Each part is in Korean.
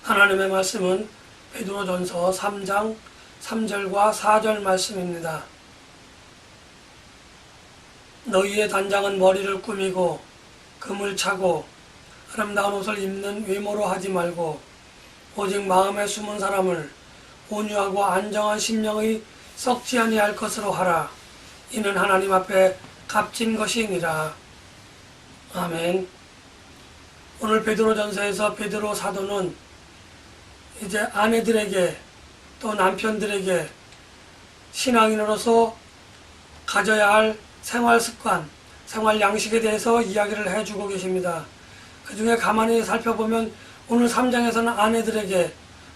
하나님의 말씀은 베드로전서 3장 3절과 4절 말씀입니다. 너희의 단장은 머리를 꾸미고 금을 차고 아름다운 옷을 입는 외모로 하지 말고 오직 마음에 숨은 사람을 온유하고 안정한 심령의 썩지 아니할 것으로 하라. 이는 하나님 앞에 값진 것이니라. 아멘. 오늘 베드로전서에서 베드로 사도는 이제 아내들에게 또 남편들에게 신앙인으로서 가져야 할 생활 습관, 생활 양식에 대해서 이야기를 해주고 계십니다. 그 중에 가만히 살펴보면 오늘 3장에서는 아내들에게,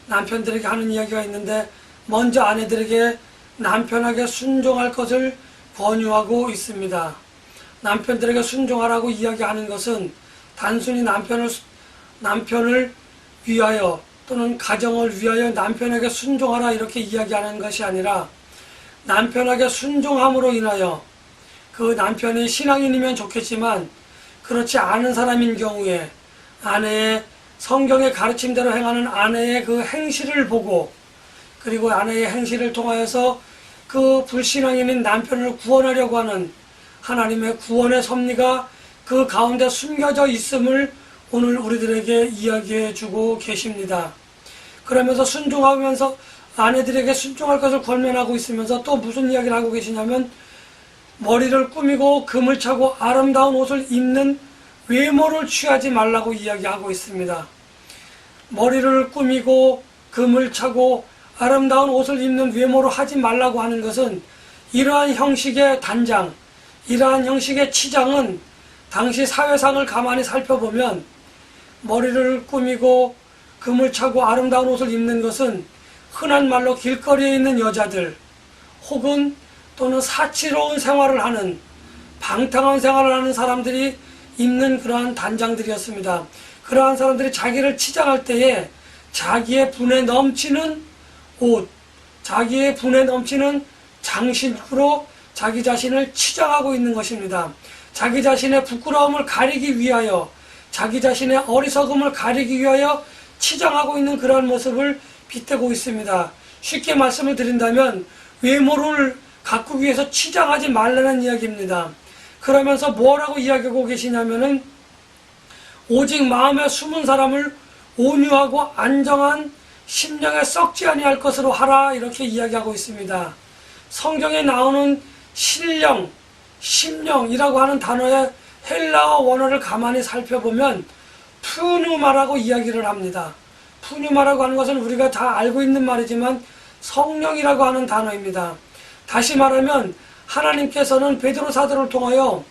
남편들에게 하는 이야기가 있는데 먼저 아내들에게 남편에게 순종할 것을 권유하고 있습니다. 남편들에게 순종하라고 이야기하는 것은 단순히 남편을 위하여 또는 가정을 위하여 남편에게 순종하라 이렇게 이야기하는 것이 아니라 남편에게 순종함으로 인하여 그 남편이 신앙인이면 좋겠지만 그렇지 않은 사람인 경우에 아내의 성경의 가르침대로 행하는 아내의 그 행실을 보고 그리고 아내의 행실을 통하여서 그 불신앙인인 남편을 구원하려고 하는 하나님의 구원의 섭리가 그 가운데 숨겨져 있음을 오늘 우리들에게 이야기해 주고 계십니다. 그러면서 순종하면서 아내들에게 순종할 것을 권면하고 있으면서 또 무슨 이야기를 하고 계시냐면 머리를 꾸미고 금을 차고 아름다운 옷을 입는 외모를 취하지 말라고 이야기하고 있습니다. 머리를 꾸미고 금을 차고 아름다운 옷을 입는 외모로 하지 말라고 하는 것은 이러한 형식의 단장, 이러한 형식의 치장은 당시 사회상을 가만히 살펴보면 머리를 꾸미고 금을 차고 아름다운 옷을 입는 것은 흔한 말로 길거리에 있는 여자들 혹은 또는 사치로운 생활을 하는 방탕한 생활을 하는 사람들이 입는 그러한 단장들이었습니다. 그러한 사람들이 자기를 치장할 때에 자기의 분에 넘치는 옷, 자기의 분에 넘치는 장식으로 자기 자신을 치장하고 있는 것입니다. 자기 자신의 부끄러움을 가리기 위하여 자기 자신의 어리석음을 가리기 위하여 치장하고 있는 그러한 모습을 빗대고 있습니다. 쉽게 말씀을 드린다면 외모를 가꾸기 위해서 치장하지 말라는 이야기입니다. 그러면서 뭐라고 이야기하고 계시냐면은 오직 마음에 숨은 사람을 온유하고 안정한 심령에 썩지 아니할 것으로 하라 이렇게 이야기하고 있습니다. 성경에 나오는 신령, 심령이라고 하는 단어의 헬라어 원어를 가만히 살펴보면 푸뉴마라고 이야기를 합니다. 푸뉴마라고 하는 것은 우리가 다 알고 있는 말이지만 성령이라고 하는 단어입니다. 다시 말하면 하나님께서는 베드로 사도를 통하여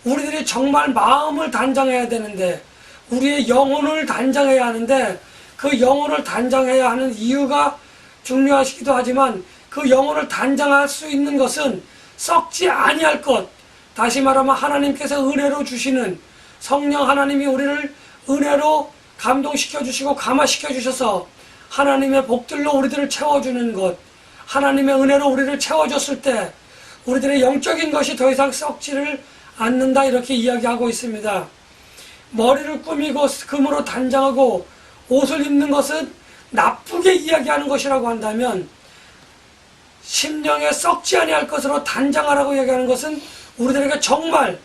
우리들이 정말 마음을 단장해야 되는데 우리의 영혼을 단장해야 하는데 그 영혼을 단장해야 하는 이유가 중요하시기도 하지만 그 영혼을 단장할 수 있는 것은 썩지 아니할 것, 다시 말하면 하나님께서 은혜로 주시는 성령 하나님이 우리를 은혜로 감동시켜 주시고 감화시켜 주셔서 하나님의 복들로 우리들을 채워주는 것, 하나님의 은혜로 우리를 채워줬을 때 우리들의 영적인 것이 더 이상 썩지를 않는다 이렇게 이야기하고 있습니다. 머리를 꾸미고 금으로 단장하고 옷을 입는 것은 나쁘게 이야기하는 것이라고 한다면 심령에 썩지 아니할 것으로 단장하라고 이야기하는 것은 우리들에게 정말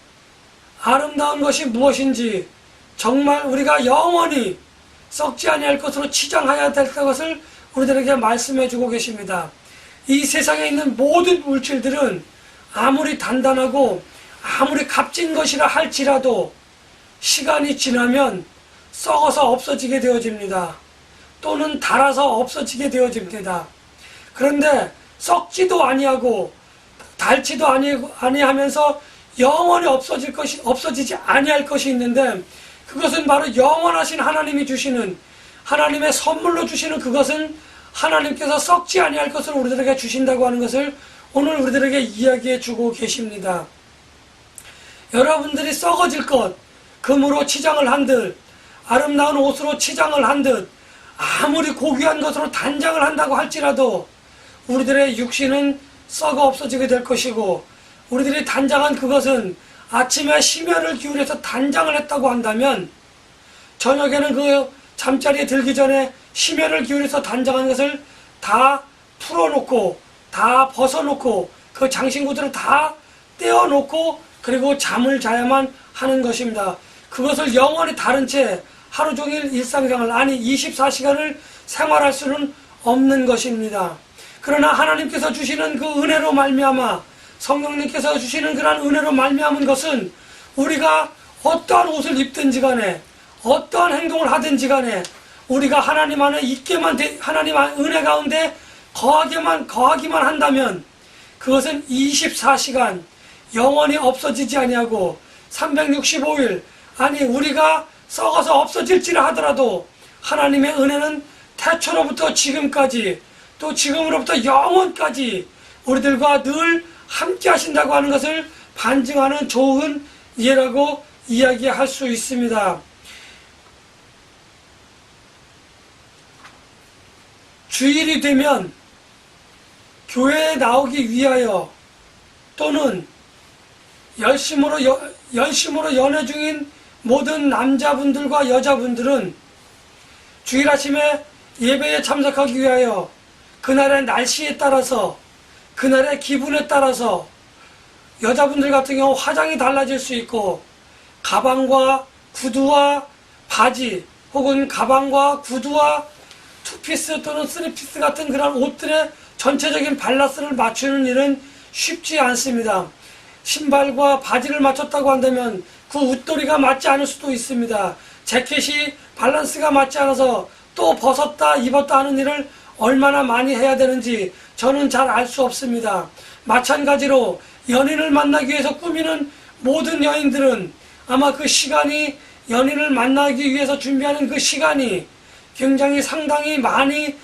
아름다운 것이 무엇인지 정말 우리가 영원히 썩지 아니할 것으로 치장해야 될 것을 우리들에게 말씀해 주고 계십니다. 이 세상에 있는 모든 물질들은 아무리 단단하고 아무리 값진 것이라 할지라도 시간이 지나면 썩어서 없어지게 되어집니다. 또는 닳아서 없어지게 되어집니다. 그런데 썩지도 아니하고 닳지도 아니하면서 영원히 없어지지 아니할 것이 있는데 그것은 바로 영원하신 하나님이 주시는 하나님의 선물로 주시는 그것은 하나님께서 썩지 아니할 것을 우리들에게 주신다고 하는 것을 오늘 우리들에게 이야기해 주고 계십니다. 여러분들이 썩어질 것, 금으로 치장을 한들 아름다운 옷으로 치장을 한 듯 아무리 고귀한 것으로 단장을 한다고 할지라도 우리들의 육신은 썩어 없어지게 될 것이고 우리들이 단장한 그것은 아침에 심혈을 기울여서 단장을 했다고 한다면 저녁에는 그 잠자리에 들기 전에 심혈을 기울여서 단장한 것을 다 풀어놓고 다 벗어놓고 그 장신구들을 다 떼어놓고 그리고 잠을 자야만 하는 것입니다. 그것을 영원히 다른 채 하루 종일 일상생활 아니 24시간을 생활할 수는 없는 것입니다. 그러나 하나님께서 주시는 그 은혜로 말미암아 성령님께서 주시는 그러한 은혜로 말미암은 것은 우리가 어떠한 옷을 입든지 간에 어떠한 행동을 하든지 간에 우리가 하나님 안에 있게만 하나님 은혜 가운데 거하기만 한다면 그것은 24시간 영원히 없어지지 아니하고 365일 아니 우리가 썩어서 없어질지라 하더라도 하나님의 은혜는 태초로부터 지금까지 또 지금으로부터 영원까지 우리들과 늘 함께 하신다고 하는 것을 반증하는 좋은 예라고 이야기할 수 있습니다. 주일이 되면 교회에 나오기 위하여 또는 열심으로 연애 중인 모든 남자분들과 여자분들은 주일 아침에 예배에 참석하기 위하여 그날의 날씨에 따라서 그날의 기분에 따라서 여자분들 같은 경우 화장이 달라질 수 있고 가방과 구두와 바지 혹은 가방과 구두와 투피스 또는 쓰리피스 같은 그런 옷들의 전체적인 밸런스를 맞추는 일은 쉽지 않습니다. 신발과 바지를 맞췄다고 한다면 그 웃도리가 맞지 않을 수도 있습니다. 재킷이 밸런스가 맞지 않아서 또 벗었다 입었다 하는 일을 얼마나 많이 해야 되는지 저는 잘 알 수 없습니다. 마찬가지로 연인을 만나기 위해서 꾸미는 모든 여인들은 아마 그 시간이 연인을 만나기 위해서 준비하는 그 시간이 굉장히 상당히 많이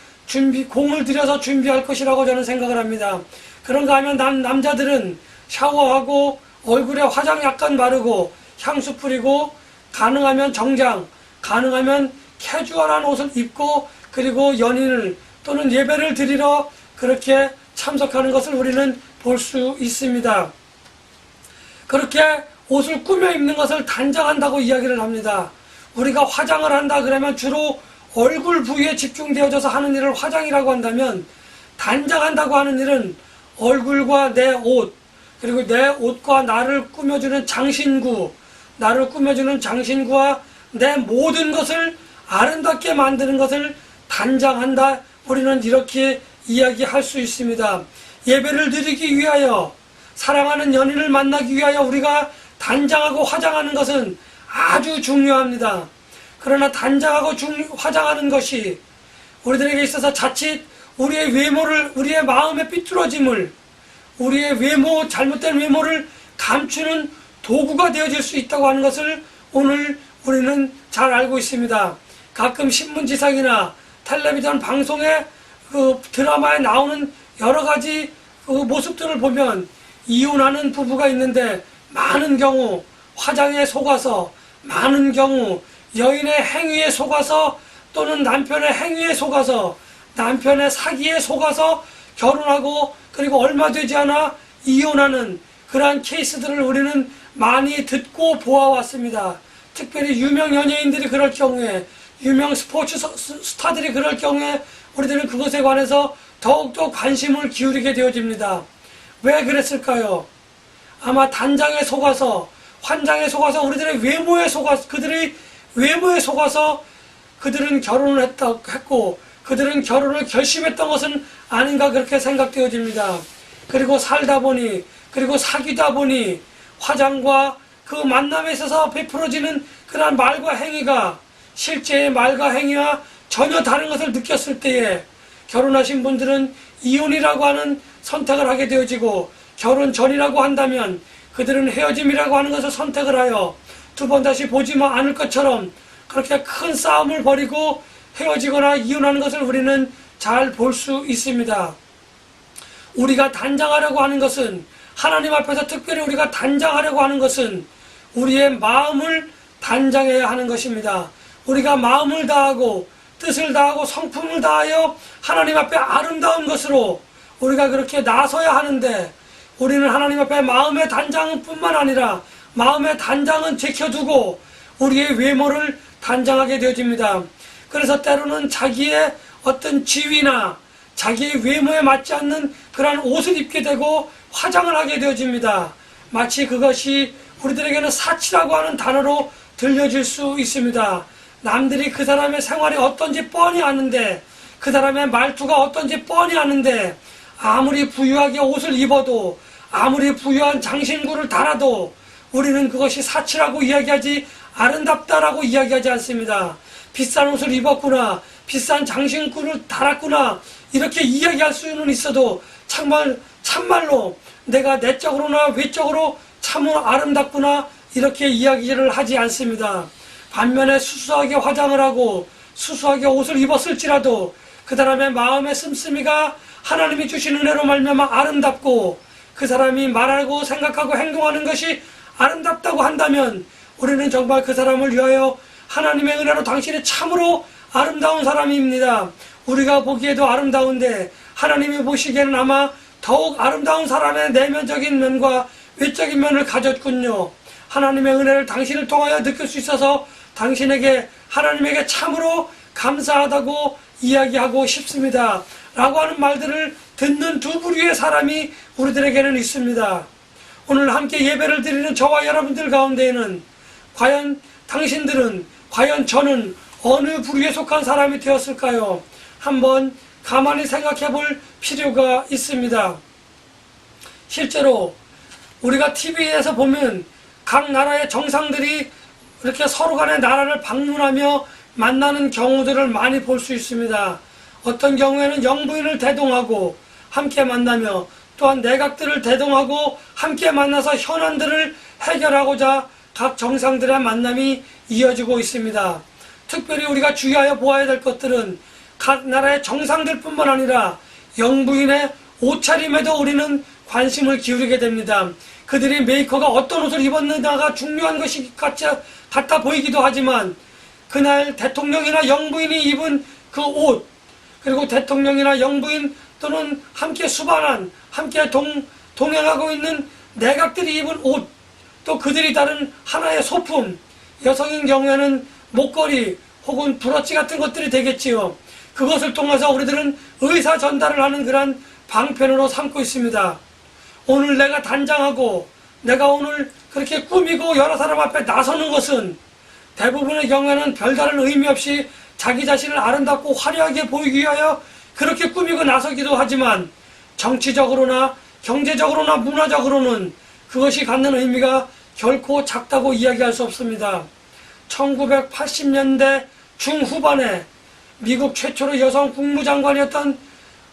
공을 들여서 준비할 것이라고 저는 생각을 합니다. 그런가 하면 남자들은 샤워하고 얼굴에 화장 약간 바르고 향수 뿌리고 가능하면 정장, 가능하면 캐주얼한 옷을 입고 그리고 연인을 또는 예배를 드리러 그렇게 참석하는 것을 우리는 볼 수 있습니다. 그렇게 옷을 꾸며 입는 것을 단장한다고 이야기를 합니다. 우리가 화장을 한다 그러면 주로 얼굴 부위에 집중되어져서 하는 일을 화장이라고 한다면 단장한다고 하는 일은 얼굴과 내 옷 그리고 내 옷과 나를 꾸며주는 장신구 나를 꾸며주는 장신구와 내 모든 것을 아름답게 만드는 것을 단장한다. 우리는 이렇게 이야기할 수 있습니다. 예배를 드리기 위하여 사랑하는 연인을 만나기 위하여 우리가 단장하고 화장하는 것은 아주 중요합니다. 그러나 단장하고 화장하는 것이 우리들에게 있어서 자칫 우리의 외모를 우리의 마음의 삐뚤어짐을 우리의 잘못된 외모를 감추는 도구가 되어질 수 있다고 하는 것을 오늘 우리는 잘 알고 있습니다. 가끔 신문지상이나 텔레비전 방송에 그 드라마에 나오는 여러 가지 그 모습들을 보면 이혼하는 부부가 있는데 많은 경우 화장에 속아서 많은 경우 여인의 행위에 속아서 또는 남편의 행위에 속아서 남편의 사기에 속아서 결혼하고 그리고 얼마 되지 않아 이혼하는 그러한 케이스들을 우리는 많이 듣고 보아왔습니다. 특별히 유명 연예인들이 그럴 경우에 유명 스포츠 스타들이 그럴 경우에 우리들은 그것에 관해서 더욱더 관심을 기울이게 되어집니다. 왜 그랬을까요? 아마 단장에 속아서 환장에 속아서 우리들의 그들의 외모에 속아서 그들은 결혼을 했고 그들은 결혼을 결심했던 것은 아닌가 그렇게 생각되어집니다. 그리고 살다 보니 그리고 사귀다 보니 화장과 그 만남에 있어서 베풀어지는 그러한 말과 행위가 실제의 말과 행위와 전혀 다른 것을 느꼈을 때에 결혼하신 분들은 이혼이라고 하는 선택을 하게 되어지고 결혼 전이라고 한다면 그들은 헤어짐이라고 하는 것을 선택을 하여 두 번 다시 보지 않을 것처럼 그렇게 큰 싸움을 벌이고 헤어지거나 이혼하는 것을 우리는 잘 볼 수 있습니다. 우리가 단장하려고 하는 것은 하나님 앞에서 특별히 우리가 단장하려고 하는 것은 우리의 마음을 단장해야 하는 것입니다. 우리가 마음을 다하고 뜻을 다하고 성품을 다하여 하나님 앞에 아름다운 것으로 우리가 그렇게 나서야 하는데 우리는 하나님 앞에 마음의 단장은 뿐만 아니라 마음의 단장은 지켜두고 우리의 외모를 단장하게 되어집니다. 그래서 때로는 자기의 어떤 지위나 자기의 외모에 맞지 않는 그러한 옷을 입게 되고 화장을 하게 되어집니다. 마치 그것이 우리들에게는 사치라고 하는 단어로 들려질 수 있습니다. 남들이 그 사람의 생활이 어떤지 뻔히 아는데, 그 사람의 말투가 어떤지 뻔히 아는데, 아무리 부유하게 옷을 입어도, 아무리 부유한 장신구를 달아도 우리는 그것이 사치라고 이야기하지, 아름답다라고 이야기하지 않습니다. 비싼 옷을 입었구나, 비싼 장신구를 달았구나, 이렇게 이야기할 수는 있어도 참말로 내가 내적으로나 외적으로 참으로 아름답구나, 이렇게 이야기를 하지 않습니다. 반면에 수수하게 화장을 하고 수수하게 옷을 입었을지라도 그 사람의 마음의 씀씀이가 하나님이 주신 은혜로 말미암아 아름답고, 그 사람이 말하고 생각하고 행동하는 것이 아름답다고 한다면 우리는 정말 그 사람을 위하여 하나님의 은혜로 당신이 참으로 아름다운 사람입니다. 우리가 보기에도 아름다운데 하나님이 보시기에는 아마 더욱 아름다운 사람의 내면적인 면과 외적인 면을 가졌군요. 하나님의 은혜를 당신을 통하여 느낄 수 있어서 당신에게, 하나님에게 참으로 감사하다고 이야기하고 싶습니다 라고 하는 말들을 듣는 두 부류의 사람이 우리들에게는 있습니다. 오늘 함께 예배를 드리는 저와 여러분들 가운데에는 과연 당신들은, 과연 저는 어느 부류에 속한 사람이 되었을까요? 한번 가만히 생각해 볼 필요가 있습니다. 실제로 우리가 TV에서 보면 각 나라의 정상들이 이렇게 서로 간의 나라를 방문하며 만나는 경우들을 많이 볼 수 있습니다. 어떤 경우에는 영부인을 대동하고 함께 만나며, 또한 내각들을 대동하고 함께 만나서 현안들을 해결하고자 각 정상들의 만남이 이어지고 있습니다. 특별히 우리가 주의하여 보아야 될 것들은 각 나라의 정상들뿐만 아니라 영부인의 옷차림에도 우리는 관심을 기울이게 됩니다. 그들이 메이커가 어떤 옷을 입었느냐가 중요한 것이 같아 보이기도 하지만, 그날 대통령이나 영부인이 입은 그 옷, 그리고 대통령이나 영부인 또는 함께 수반한, 함께 동행하고 있는 내각들이 입은 옷, 또 그들이 다른 하나의 소품, 여성인 경우에는 목걸이 혹은 브로치 같은 것들이 되겠지요. 그것을 통해서 우리들은 의사 전달을 하는 그러한 방편으로 삼고 있습니다. 오늘 내가 단장하고 내가 오늘 그렇게 꾸미고 여러 사람 앞에 나서는 것은 대부분의 경우에는 별다른 의미 없이 자기 자신을 아름답고 화려하게 보이기 위하여 그렇게 꾸미고 나서기도 하지만, 정치적으로나 경제적으로나 문화적으로는 그것이 갖는 의미가 결코 작다고 이야기할 수 없습니다. 1980년대 중후반에 미국 최초로 여성 국무장관이었던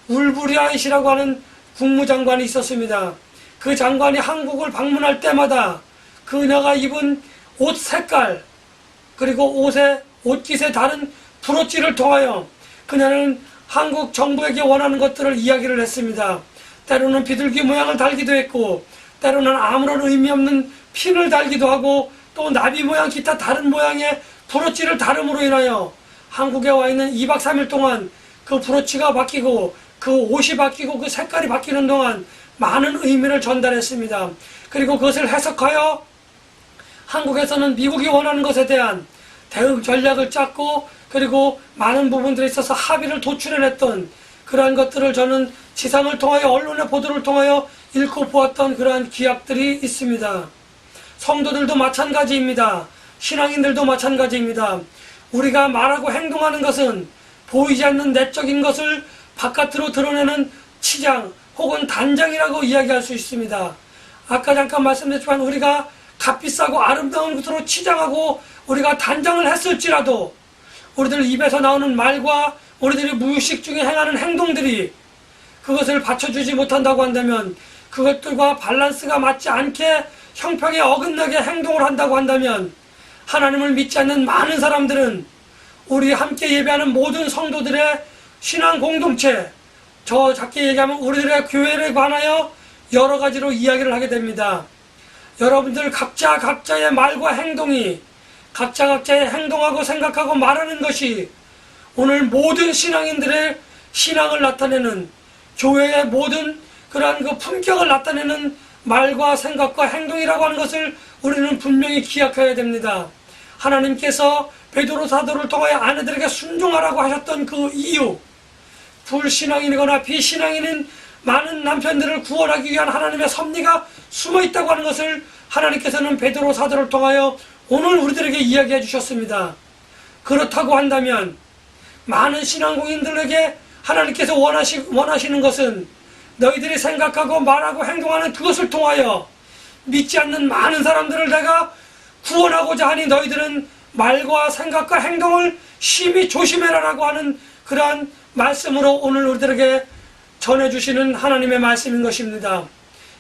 울브라이트라고 하는 국무장관이 있었습니다. 그 장관이 한국을 방문할 때마다 그녀가 입은 옷 색깔, 그리고 옷깃에 다른 브로치를 통하여 그녀는 한국 정부에게 원하는 것들을 이야기를 했습니다. 때로는 비둘기 모양을 달기도 했고, 때로는 아무런 의미 없는 핀을 달기도 하고, 또 나비 모양 기타 다른 모양의 브로치를 다름으로 인하여 한국에 와 있는 2박 3일 동안 그 브로치가 바뀌고 그 옷이 바뀌고 그 색깔이 바뀌는 동안 많은 의미를 전달했습니다. 그리고 그것을 해석하여 한국에서는 미국이 원하는 것에 대한 대응 전략을 짰고, 그리고 많은 부분들에 있어서 합의를 도출해냈던 그러한 것들을 저는 지상을 통하여, 언론의 보도를 통하여 읽고 보았던 그러한 기약들이 있습니다. 성도들도 마찬가지입니다. 신앙인들도 마찬가지입니다. 우리가 말하고 행동하는 것은 보이지 않는 내적인 것을 바깥으로 드러내는 치장 혹은 단장이라고 이야기할 수 있습니다. 아까 잠깐 말씀드렸지만 우리가 값비싸고 아름다운 것으로 치장하고 우리가 단장을 했을지라도 우리들 입에서 나오는 말과 우리들이 무의식 중에 행하는 행동들이 그것을 받쳐주지 못한다고 한다면, 그것들과 밸런스가 맞지 않게 형평에 어긋나게 행동을 한다고 한다면, 하나님을 믿지 않는 많은 사람들은 우리 함께 예배하는 모든 성도들의 신앙 공동체, 저 작게 얘기하면 우리들의 교회를 관하여 여러 가지로 이야기를 하게 됩니다. 여러분들 각자의 말과 행동이, 각자의 행동하고 생각하고 말하는 것이 오늘 모든 신앙인들의 신앙을 나타내는, 교회의 모든 그러한 그 품격을 나타내는 말과 생각과 행동이라고 하는 것을 우리는 분명히 기억해야 됩니다. 하나님께서 베드로 사도를 통하여 아내들에게 순종하라고 하셨던 그 이유, 불신앙인이거나 비신앙인인 많은 남편들을 구원하기 위한 하나님의 섭리가 숨어 있다고 하는 것을 하나님께서는 베드로 사도를 통하여 오늘 우리들에게 이야기해 주셨습니다. 그렇다고 한다면 많은 신앙공인들에게 하나님께서 원하시는 것은 너희들이 생각하고 말하고 행동하는 그것을 통하여 믿지 않는 많은 사람들을 내가 구원하고자 하니 너희들은 말과 생각과 행동을 심히 조심해라라고 하는 그러한 말씀으로 오늘 우리들에게 전해주시는 하나님의 말씀인 것입니다.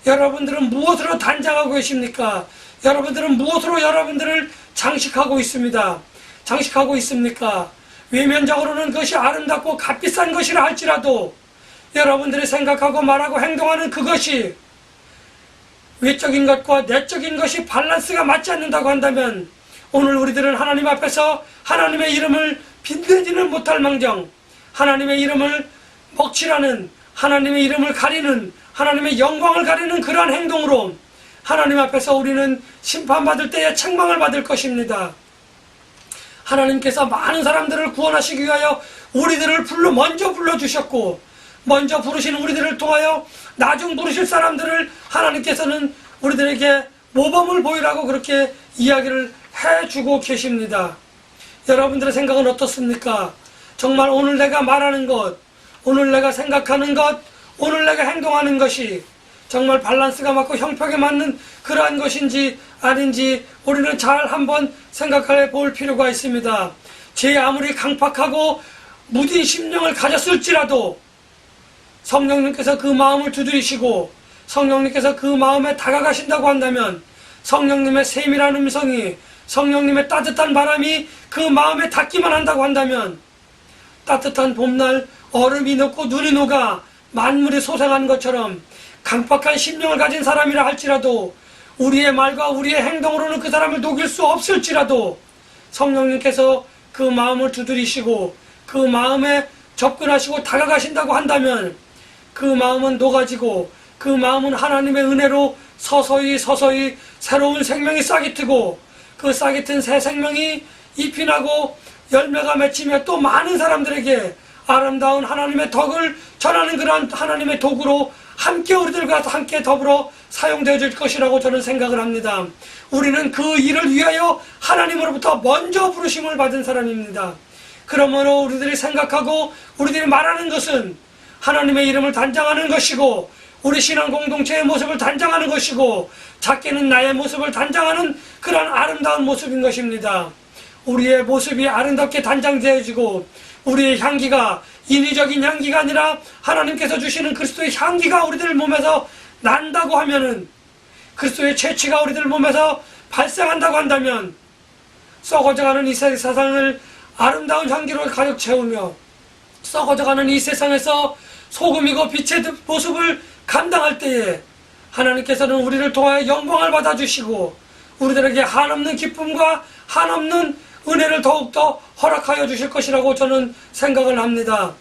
여러분들은 무엇으로 단장하고 계십니까? 여러분들은 무엇으로 여러분들을 장식하고 있습니다. 장식하고 있습니까? 외면적으로는 그것이 아름답고 값비싼 것이라 할지라도 여러분들이 생각하고 말하고 행동하는 그것이 외적인 것과 내적인 것이 밸런스가 맞지 않는다고 한다면 오늘 우리들은 하나님 앞에서 하나님의 이름을 빛내지는 못할 망정, 하나님의 이름을 먹칠하는, 하나님의 이름을 가리는, 하나님의 영광을 가리는 그러한 행동으로 하나님 앞에서 우리는 심판받을 때에 책망을 받을 것입니다. 하나님께서 많은 사람들을 구원하시기 위하여 우리들을 먼저 불러주셨고, 먼저 부르신 우리들을 통하여 나중 부르실 사람들을 하나님께서는 우리들에게 모범을 보이라고 그렇게 이야기를 해주고 계십니다. 여러분들의 생각은 어떻습니까? 정말 오늘 내가 말하는 것, 오늘 내가 생각하는 것, 오늘 내가 행동하는 것이 정말 밸런스가 맞고 형평에 맞는 그러한 것인지 아닌지 우리는 잘 한번 생각해 볼 필요가 있습니다. 제 아무리 강팍하고 무딘 심령을 가졌을지라도 성령님께서 그 마음을 두드리시고 성령님께서 그 마음에 다가가신다고 한다면 성령님의 세밀한 음성이, 성령님의 따뜻한 바람이 그 마음에 닿기만 한다고 한다면 따뜻한 봄날 얼음이 녹고 눈이 녹아 만물이 솟아가는 것처럼 강팍한 심령을 가진 사람이라 할지라도 우리의 말과 우리의 행동으로는 그 사람을 녹일 수 없을지라도 성령님께서 그 마음을 두드리시고 그 마음에 접근하시고 다가가신다고 한다면 그 마음은 녹아지고 그 마음은 하나님의 은혜로 서서히 새로운 생명이 싹이 트고 그 싹이 튼 새 생명이 잎이 나고 열매가 맺히며 또 많은 사람들에게 아름다운 하나님의 덕을 전하는 그러한 하나님의 도구로 함께 우리들과 함께 더불어 사용되어질 것이라고 저는 생각을 합니다. 우리는 그 일을 위하여 하나님으로부터 먼저 부르심을 받은 사람입니다. 그러므로 우리들이 생각하고 우리들이 말하는 것은 하나님의 이름을 단장하는 것이고 우리 신앙 공동체의 모습을 단장하는 것이고 작게는 나의 모습을 단장하는 그런 아름다운 모습인 것입니다. 우리의 모습이 아름답게 단장되어지고 우리의 향기가 인위적인 향기가 아니라 하나님께서 주시는 그리스도의 향기가 우리들 몸에서 난다고 하면은, 그리스도의 채취가 우리들 몸에서 발생한다고 한다면 썩어져가는 이 세상을 아름다운 향기로 가득 채우며 썩어져가는 이 세상에서 소금이고 빛의 모습을 감당할 때에 하나님께서는 우리를 통하여 영광을 받아주시고 우리들에게 한없는 기쁨과 한없는 은혜를 더욱더 허락하여 주실 것이라고 저는 생각을 합니다.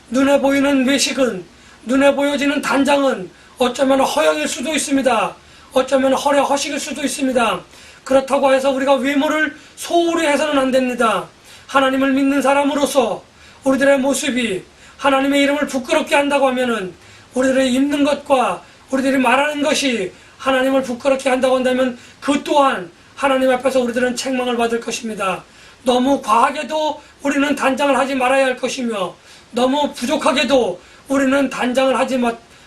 눈에 보이는 외식은, 눈에 보여지는 단장은 어쩌면 허영일 수도 있습니다. 어쩌면 허식일 수도 있습니다. 그렇다고 해서 우리가 외모를 소홀히 해서는 안 됩니다. 하나님을 믿는 사람으로서 우리들의 모습이 하나님의 이름을 부끄럽게 한다고 하면은 우리들의 입는 것과 우리들이 말하는 것이 하나님을 부끄럽게 한다고 한다면 그 또한 하나님 앞에서 우리들은 책망을 받을 것입니다. 너무 과하게도 우리는 단장을 하지 말아야 할 것이며 너무 부족하게도 우리는 단장을 하지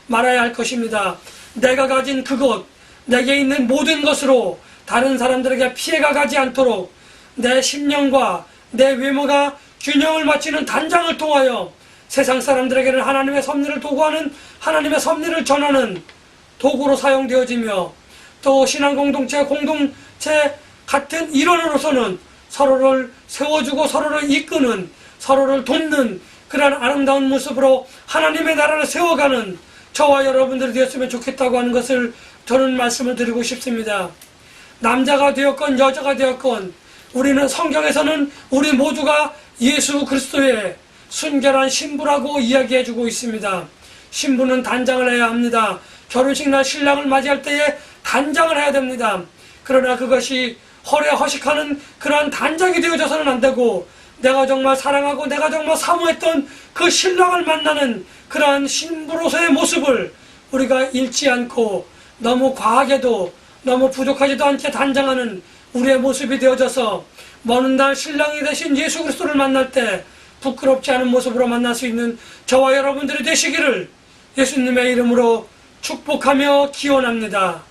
말아야 할 것입니다. 내가 가진 그것, 내게 있는 모든 것으로 다른 사람들에게 피해가 가지 않도록 내 심령과 내 외모가 균형을 맞추는 단장을 통하여 세상 사람들에게는 하나님의 섭리를 도구하는, 하나님의 섭리를 전하는 도구로 사용되어지며 또 신앙공동체 같은 일원으로서는 서로를 세워주고 서로를 이끄는, 서로를 돕는 그런 아름다운 모습으로 하나님의 나라를 세워가는 저와 여러분들이 되었으면 좋겠다고 하는 것을 저는 말씀을 드리고 싶습니다. 남자가 되었건 여자가 되었건 우리는 성경에서는 우리 모두가 예수 그리스도의 순결한 신부라고 이야기해주고 있습니다. 신부는 단장을 해야 합니다. 결혼식 날 신랑을 맞이할 때에 단장을 해야 됩니다. 그러나 그것이 허례 허식하는 그러한 단장이 되어져서는 안 되고, 내가 정말 사랑하고 내가 정말 사모했던 그 신랑을 만나는 그러한 신부로서의 모습을 우리가 잃지 않고 너무 과하게도 너무 부족하지도 않게 단장하는 우리의 모습이 되어져서 먼 날 신랑이 되신 예수 그리스도를 만날 때 부끄럽지 않은 모습으로 만날 수 있는 저와 여러분들이 되시기를 예수님의 이름으로 축복하며 기원합니다.